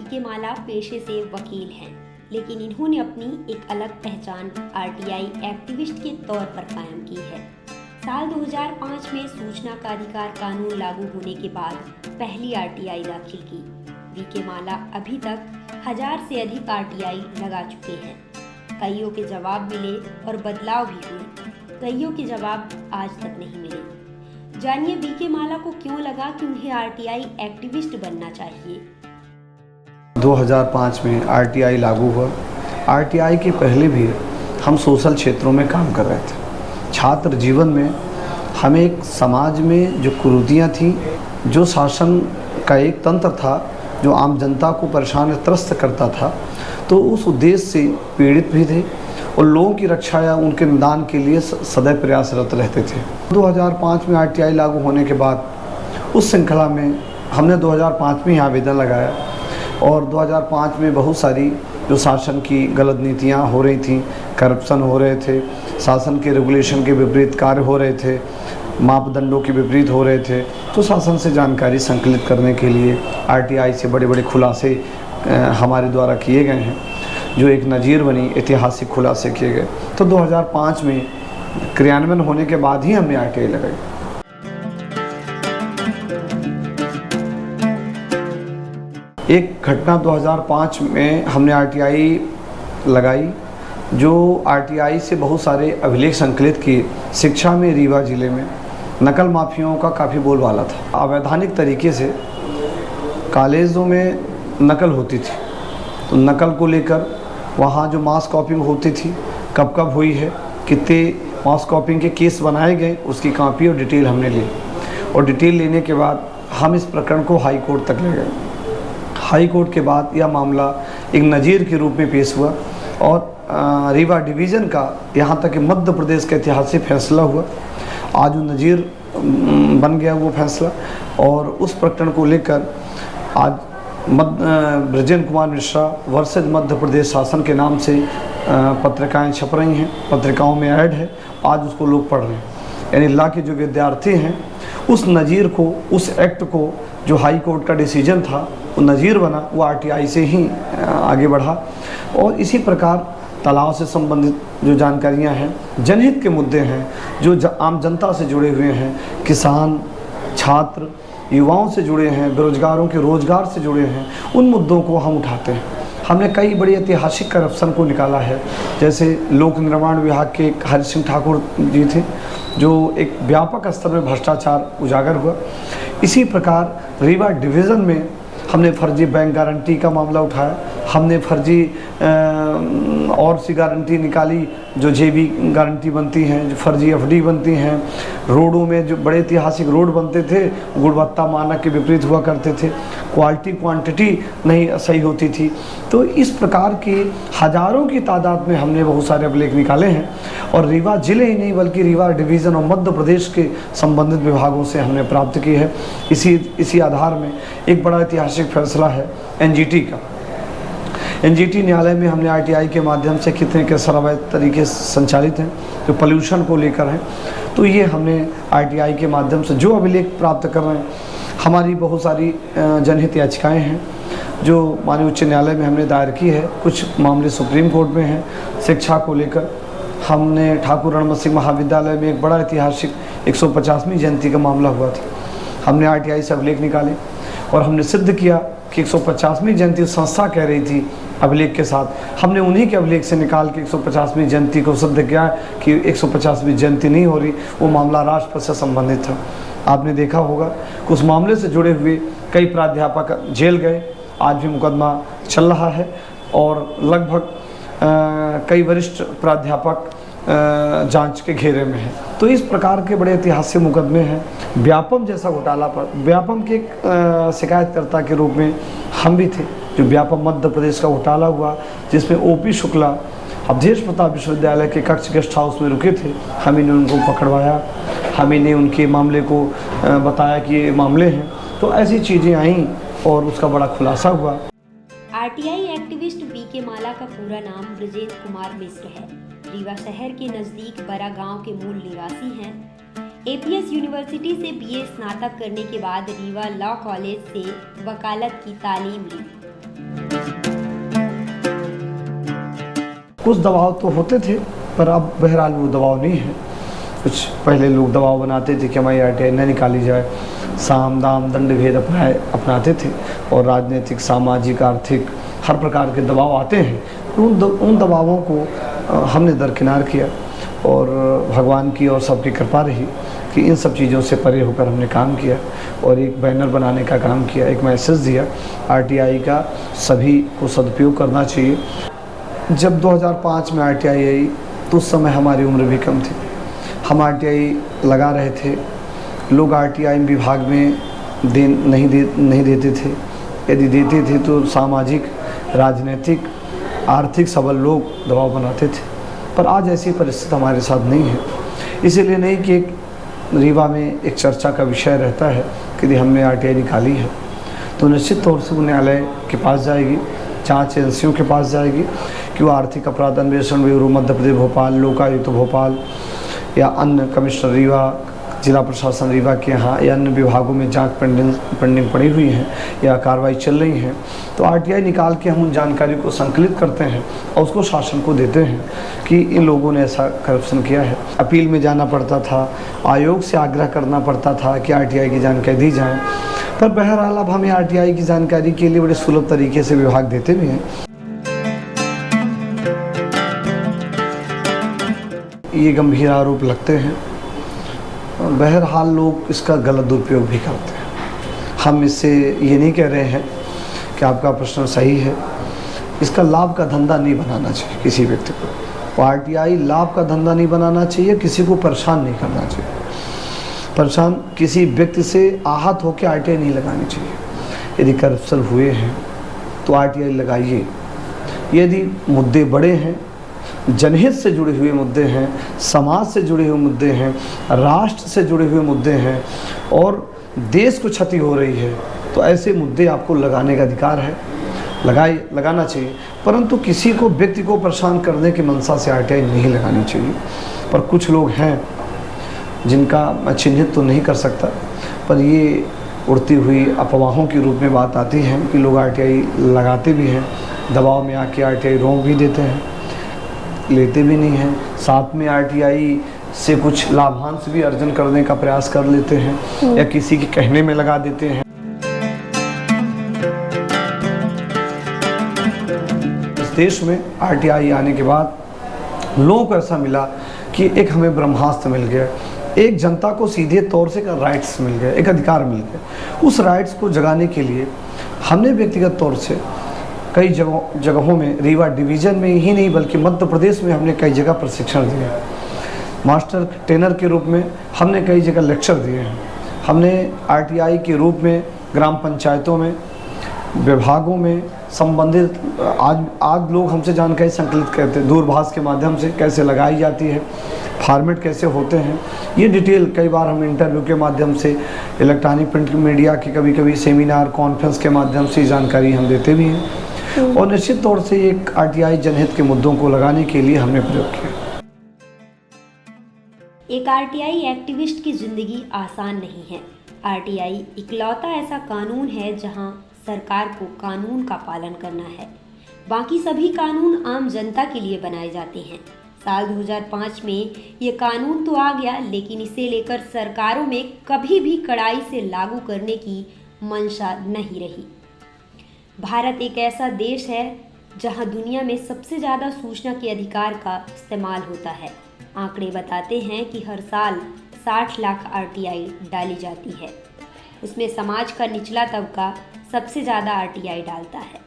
BK माला पेशे से वकील हैं, लेकिन इन्होंने अपनी एक अलग पहचान आरटीआई एक्टिविस्ट के तौर पर कायम की है। साल 2005 में सूचना का अधिकार कानून लागू होने के बाद पहली आरटीआई दाखिल की। बीके माला अभी तक 1000 से अधिक आरटीआई लगा चुके हैं। कईयों के जवाब मिले और बदलाव भी हुए, कईयों के जवाब आज तक नहीं मिले। जानिए बीके माला को क्यों लगा कि उन्हें आरटीआई एक्टिविस्ट बनना चाहिए। 2005 में आरटीआई लागू हुआ। आरटीआई के पहले भी हम सोशल क्षेत्रों में काम कर रहे थे। छात्र जीवन में हमें एक समाज में जो कुरीतियाँ थी, जो शासन का एक तंत्र था जो आम जनता को परेशान त्रस्त करता था, तो उस उद्देश्य से पीड़ित भी थे और लोगों की रक्षा या उनके निदान के लिए सदैव प्रयासरत रहते थे। 2005 में आरटीआई लागू होने के बाद उस श्रृंखला में हमने 2005 में ही आवेदन लगाया और 2005 में बहुत सारी जो शासन की गलत नीतियाँ हो रही थी, करप्शन हो रहे थे, शासन के रेगुलेशन के विपरीत कार्य हो रहे थे, मापदंडों के विपरीत हो रहे थे, तो शासन से जानकारी संकलित करने के लिए आरटीआई से बड़े बड़े खुलासे हमारे द्वारा किए गए हैं, जो एक नज़ीर बनी, ऐतिहासिक खुलासे किए गए। तो 2005 में क्रियान्वयन होने के बाद ही हमने आरटीआई लगाई। एक घटना 2005 में हमने आरटीआई लगाई, जो आरटीआई से बहुत सारे अभिलेख संकलित किए। शिक्षा में रीवा जिले में नकल माफियाओं का काफ़ी बोलबाला था। अवैधानिक तरीके से कॉलेजों में नकल होती थी, तो नकल को लेकर वहाँ जो मास कॉपिंग होती थी, कब कब हुई है, कितने मास कॉपिंग के केस बनाए गए, उसकी कॉपी और डिटेल हमने ली और डिटेल लेने के बाद हम इस प्रकरण को हाई कोर्ट तक ले गए। हाई कोर्ट के बाद यह मामला एक नज़ीर के रूप में पेश हुआ और रीवा डिवीज़न का, यहाँ तक कि मध्य प्रदेश का ऐतिहासिक फैसला हुआ। आज वो नज़ीर बन गया वो फैसला, और उस प्रकरण को लेकर आज बृजेंद्र कुमार मिश्रा वर्सेज मध्य प्रदेश शासन के नाम से पत्रिकाएं छप रही हैं, पत्रिकाओं में ऐड है, आज उसको लोग पढ़ रहे हैं। यानी ला के जो विद्यार्थी हैं उस नज़ीर को, उस एक्ट को, जो हाई कोर्ट का डिसीजन था, वो नज़ीर बना, वो आरटीआई से ही आगे बढ़ा। और इसी प्रकार तालाब से संबंधित जो जानकारियां हैं, जनहित के मुद्दे हैं, जो आम जनता से जुड़े हुए हैं, किसान, छात्र, युवाओं से जुड़े हैं, बेरोजगारों के रोजगार से जुड़े हैं, उन मुद्दों को हम उठाते हैं। हमने कई बड़ी ऐतिहासिक करप्शन को निकाला है, जैसे लोक निर्माण विभाग के हरि सिंह ठाकुर जी थे, जो एक व्यापक स्तर में भ्रष्टाचार उजागर हुआ। इसी प्रकार रीवा डिवीज़न में हमने फर्जी बैंक गारंटी का मामला उठाया, हमने फर्जी और सी गारंटी निकाली, जो जेबी गारंटी बनती हैं, जो फर्जी एफडी बनती हैं। रोडों में जो बड़े ऐतिहासिक रोड बनते थे, गुणवत्ता मानक के विपरीत हुआ करते थे, क्वालिटी क्वांटिटी नहीं सही होती थी। तो इस प्रकार के हज़ारों की तादाद में हमने बहुत सारे अभिलेख निकाले हैं और रीवा जिले ही नहीं बल्कि रीवा डिवीज़न और मध्य प्रदेश के संबंधित विभागों से हमने प्राप्त की है। इसी आधार में एक बड़ा ऐतिहासिक फैसला है एनजीटी का। एनजीटी न्यायालय में हमने आरटीआई के माध्यम से कितने के अवैध तरीके संचालित हैं, जो पोल्यूशन को लेकर हैं, तो ये हमने आरटीआई के माध्यम से जो अभिलेख प्राप्त कर रहे हैं। हमारी बहुत सारी जनहित याचिकाएं हैं जो माननीय उच्च न्यायालय में हमने दायर की है, कुछ मामले सुप्रीम कोर्ट में हैं। शिक्षा को लेकर हमने ठाकुर रणमत सिंह महाविद्यालय में एक बड़ा ऐतिहासिक 150वीं जयंती का मामला हुआ था, हमने आरटीआई से अभिलेख निकाले और हमने सिद्ध किया कि 150वीं जयंती संस्था कह रही थी अभिलेख के साथ, हमने उन्हीं के अभिलेख से निकाल के 150वीं जयंती को सिद्ध किया कि 150वीं जयंती नहीं हो रही, वो मामला राष्ट्रपति से संबंधित था। आपने देखा होगा कि उस मामले से जुड़े हुए कई प्राध्यापक जेल गए, आज भी मुकदमा चल रहा है और लगभग कई वरिष्ठ प्राध्यापक जांच के घेरे में है। तो इस प्रकार के बड़े ऐतिहासिक मुकदमे हैं। व्यापम जैसा घोटाला पर व्यापम के शिकायतकर्ता के रूप में हम भी थे, जो व्यापम मध्य प्रदेश का घोटाला हुआ, जिसमें ओपी शुक्ला अवधेश प्रताप विश्वविद्यालय के कक्ष गेस्ट हाउस में रुके थे। हम ने उनको पकड़वाया, हम ने उनके मामले को बताया कि ये मामले हैं, तो ऐसी चीज़ें आईं और उसका बड़ा खुलासा हुआ। आरटीआई एक्टिविस्ट बीके माला का पूरा नाम बृजेंद्र कुमार मिश्र है। रीवा शहर के नज़दीक बरा गांव के मूल निवासी हैं। एपीएस यूनिवर्सिटी से बीए स्नातक करने के बाद रीवा लॉ कॉलेज से वकालत की तालीम ली। कुछ दबाव तो होते थे, पर अब बहरहाल वो दबाव नहीं है। कुछ पहले लोग दबाव बनाते थे कि हमारी RTI न निकाली जाए, साम दाम दंड भेद अपनाते थे, और राजनीतिक, सामाजिक, आर्थिक हर प्रकार के दबाव आते हैं। उन दबावों को हमने दरकिनार किया, और भगवान की और सबकी कृपा रही कि इन सब चीज़ों से परे होकर हमने काम किया और एक बैनर बनाने का काम किया, एक मैसेज दिया RTI का सभी को सदुपयोग करना चाहिए। जब 2005 में RTI आई तो उस समय हमारी उम्र भी कम थी। हम RTI लगा रहे थे, लोग RTI विभाग में नहीं देते थे, यदि देते थे तो सामाजिक, राजनीतिक, आर्थिक सबल लोग दबाव बनाते थे। पर आज ऐसी परिस्थिति हमारे साथ नहीं है। इसीलिए नहीं कि एक रीवा में एक चर्चा का विषय रहता है कि यदि हमने RTI निकाली है तो निश्चित तौर से वो न्यायालय के पास जाएगी, जांच एजेंसियों के पास जाएगी कि वो आर्थिक अपराध अन्वेषण ब्यूरो मध्य प्रदेश भोपाल, लोकायुक्त भोपाल या अन्य कमिश्नर रीवा, जिला प्रशासन रीवा के यहाँ या अन्य विभागों में जांच पेंडिंग पड़ी हुई हैं या कार्रवाई चल रही हैं, तो RTI निकाल के हम उन जानकारी को संकलित करते हैं और उसको शासन को देते हैं कि इन लोगों ने ऐसा करप्शन किया है। अपील में जाना पड़ता था, आयोग से आग्रह करना पड़ता था कि RTI की जानकारी दी जाए, पर बहरहाल अब हमें RTI की जानकारी के लिए बड़े सुलभ तरीके से विभाग देते भी हैं। ये गंभीर आरोप लगते हैं, बहरहाल लोग इसका गलत दुरुपयोग भी करते हैं। हम इससे ये नहीं कह रहे हैं कि आपका प्रश्न सही है, इसका लाभ का धंधा नहीं बनाना चाहिए किसी व्यक्ति को। RTI लाभ का धंधा नहीं बनाना चाहिए, किसी को परेशान नहीं करना चाहिए। परेशान किसी व्यक्ति से आहत होकर RTI नहीं लगानी चाहिए। यदि करप्शन हुए हैं तो RTI लगाइए। यदि मुद्दे बड़े हैं, जनहित से जुड़े हुए मुद्दे हैं, समाज से जुड़े हुए मुद्दे हैं, राष्ट्र से जुड़े हुए मुद्दे हैं और देश को क्षति हो रही है, तो ऐसे मुद्दे आपको लगाने का अधिकार है, लगाना चाहिए। परंतु किसी को, व्यक्ति को परेशान करने की मंशा से RTI नहीं लगानी चाहिए। पर कुछ लोग हैं जिनका मैं चिन्हित तो नहीं कर सकता, पर ये उड़ती हुई अफवाहों के रूप में बात आती है कि लोग RTI लगाते भी हैं, दबाव में आके RTI रोक भी देते हैं, लेते भी नहीं हैं, साथ में RTI से कुछ लाभांश भी अर्जन करने का प्रयास कर लेते हैं या किसी के कहने में लगा देते हैं। इस देश में RTI आने के बाद लोगों को ऐसा मिला कि एक हमें ब्रह्मास्त्र मिल गया, एक जनता को सीधे तौर से राइट्स मिल गए, एक अधिकार मिल गए। उस राइट्स को जगाने के लिए हमने व्यक्तिगत तौर से कई जगहों में, रीवा डिवीज़न में ही नहीं बल्कि मध्य प्रदेश में हमने कई जगह प्रशिक्षण दिए हैं। मास्टर ट्रेनर के रूप में हमने कई जगह लेक्चर दिए हैं। हमने RTI के रूप में ग्राम पंचायतों में, विभागों में संबंधित आज लोग हमसे जानकारी संकलित करते हैं, दूरभाष के माध्यम से कैसे लगाई जाती है, फॉर्मेट कैसे होते हैं, ये डिटेल कई बार हम इंटरव्यू के माध्यम से, इलेक्ट्रॉनिक प्रिंट मीडिया के कभी सेमिनार, कॉन्फ्रेंस के माध्यम से जानकारी हम देते भी हैं। और निश्चित तौर से एक RTI जनहित के मुद्दों को लगाने के लिए हमने प्रयोग किया। एक RTI एक्टिविस्ट की जिंदगी आसान नहीं है। RTI इकलौता ऐसा कानून है जहां सरकार को कानून का पालन करना है, बाकी सभी कानून आम जनता के लिए बनाए जाते हैं। साल 2005 में ये कानून तो आ गया, लेकिन इसे लेकर सरकारों में कभी भी कड़ाई से लागू करने की मंशा नहीं रही। भारत एक ऐसा देश है जहां दुनिया में सबसे ज़्यादा सूचना के अधिकार का इस्तेमाल होता है। आंकड़े बताते हैं कि हर साल 60 लाख RTI डाली जाती है। उसमें समाज का निचला तबका सबसे ज़्यादा RTI डालता है।